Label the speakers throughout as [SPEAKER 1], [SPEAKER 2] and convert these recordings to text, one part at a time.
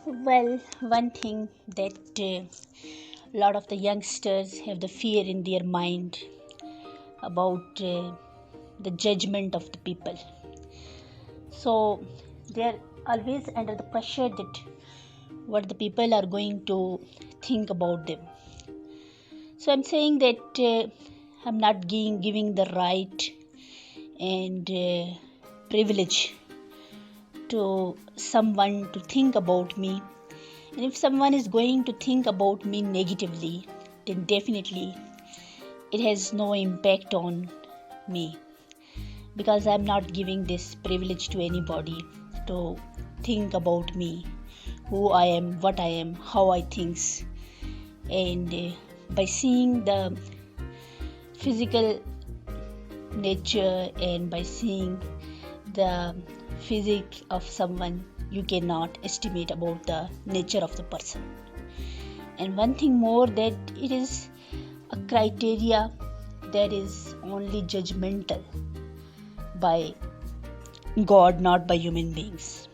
[SPEAKER 1] Well, one thing that a lot of the youngsters have the fear in their mind about the judgment of the people. So they're always under the pressure that what the people are going to think about them. So I'm saying that I'm not giving the right and privilege to someone to think about me. And if someone is going to think about me negatively, then definitely it has no impact on me, because I'm not giving this privilege to anybody to think about me, who I am, what I am, how I think. And by seeing the physical nature and by seeing the physique of someone, you cannot estimate about the nature of the person. And one thing more, that it is a criteria that is only judgmental by God, not by human beings.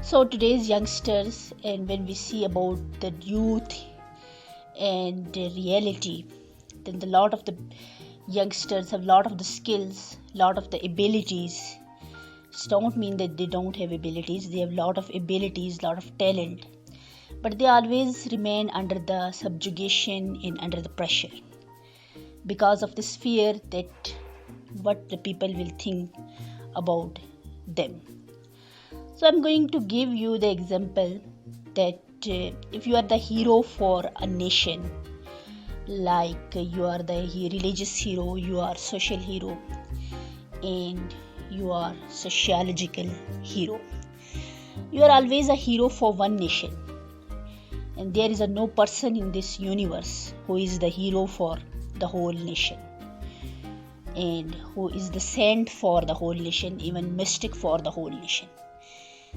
[SPEAKER 1] So today's youngsters, and when we see about the youth and the reality, then a lot of the youngsters have a lot of the skills, lot of the abilities. It don't mean that they don't have abilities. They have a lot of abilities, lot of talent, but they always remain under the subjugation and under the pressure because of this fear that what the people will think about them. So I'm going to give you the example that if you are the hero for a nation, like you are the religious hero, you are social hero, and you are sociological hero. You are always a hero for one nation, and there is no person in this universe who is the hero for the whole nation, and who is the saint for the whole nation, even mystic for the whole nation.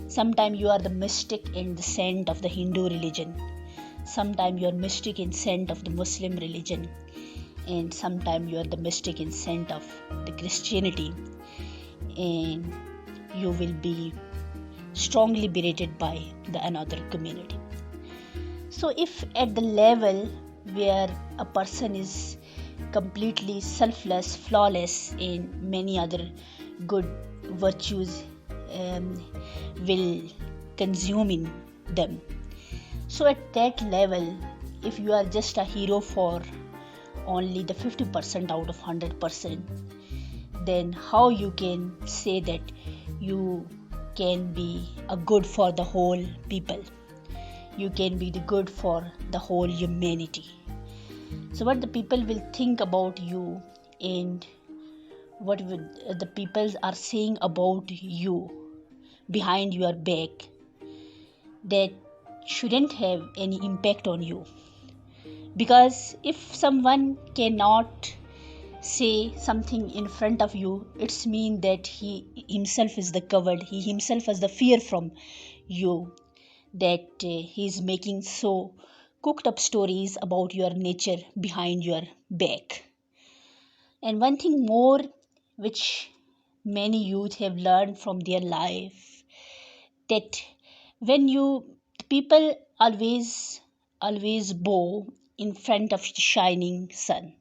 [SPEAKER 1] Sometimes you are the mystic and the saint of the Hindu religion, sometimes you are mystic and saint of the Muslim religion, and sometimes you are the mystic and saint of the Christianity, and you will be strongly berated by the another community. So if at the level where a person is completely selfless, flawless, and many other good virtues will consume in them, so at that level, if you are just a hero for only the 50% out of 100%, then how you can say that you can be a good for the whole people, you can be the good for the whole humanity. So what the people will think about you, and what the people are saying about you behind your back, that shouldn't have any impact on you. Because if someone cannot say something in front of you, it's mean that he himself is the covered, he himself has the fear from you, that he's making so cooked up stories about your nature behind your back. And one thing more which many youth have learned from their life, that when you people always bow in front of the shining sun.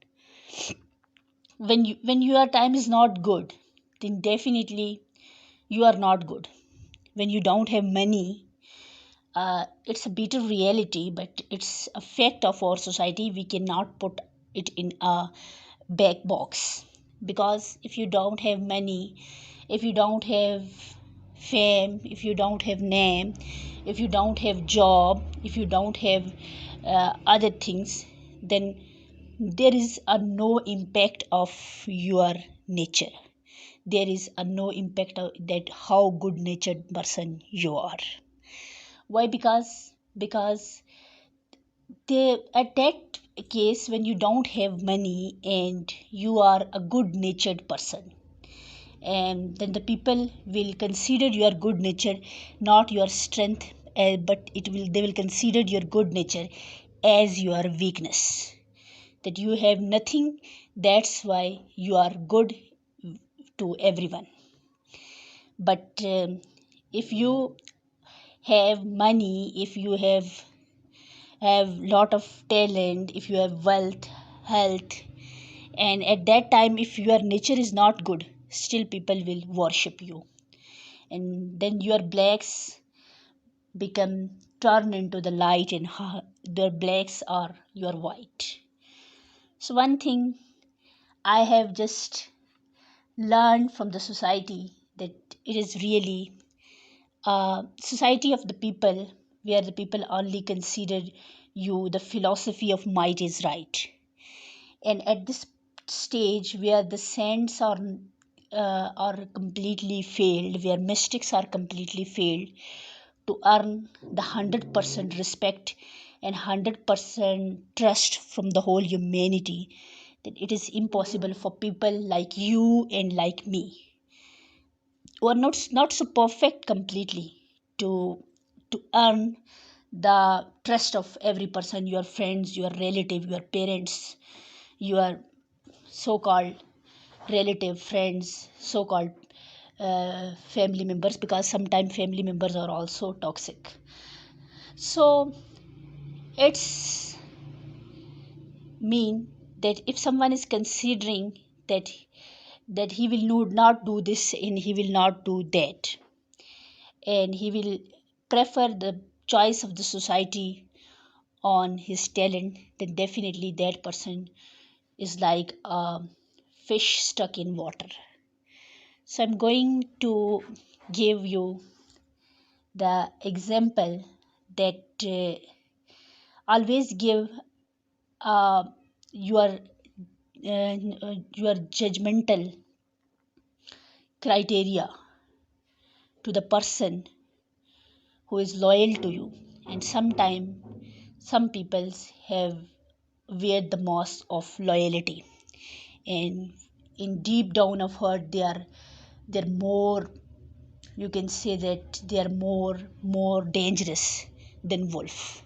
[SPEAKER 1] When your time is not good, then definitely you are not good. When you don't have money, it's a bitter reality, but it's a fact of our society. We cannot put it in a back box, because if you don't have money, if you don't have fame, if you don't have name, if you don't have job, if you don't have other things, then there is a no impact of your nature. There is a no impact of that how good natured person you are. Why? Because they, at that case, when you don't have money and you are a good natured person, and then the people will consider your good nature, not your strength, but they will consider your good nature as your weakness, that you have nothing, that's why you are good to everyone. But if you have money, if you have lot of talent, if you have wealth, health, and at that time if your nature is not good, still people will worship you, and then your blacks become turn into the light, and their blacks are your white. So one thing I have just learned from the society, that it is really a society of the people, where the people only consider you, the philosophy of might is right. And at this stage where the saints are completely failed, where mystics are completely failed to earn the 100% respect and 100% trust from the whole humanity, that it is impossible for people like you and like me, who are not so perfect completely, to earn the trust of every person, your friends, your relative, your parents, your so-called relative, friends, so-called family members, because sometimes family members are also toxic. So it's mean that if someone is considering that he will not do this and he will not do that, and he will prefer the choice of the society on his talent, then definitely that person is like a fish stuck in water. So I'm going to give you the example that always give uh, your your judgmental criteria to the person who is loyal to you. And sometimes some peoples have wear the mask of loyalty, and in deep down of heart they're more, you can say that they are more dangerous than wolf.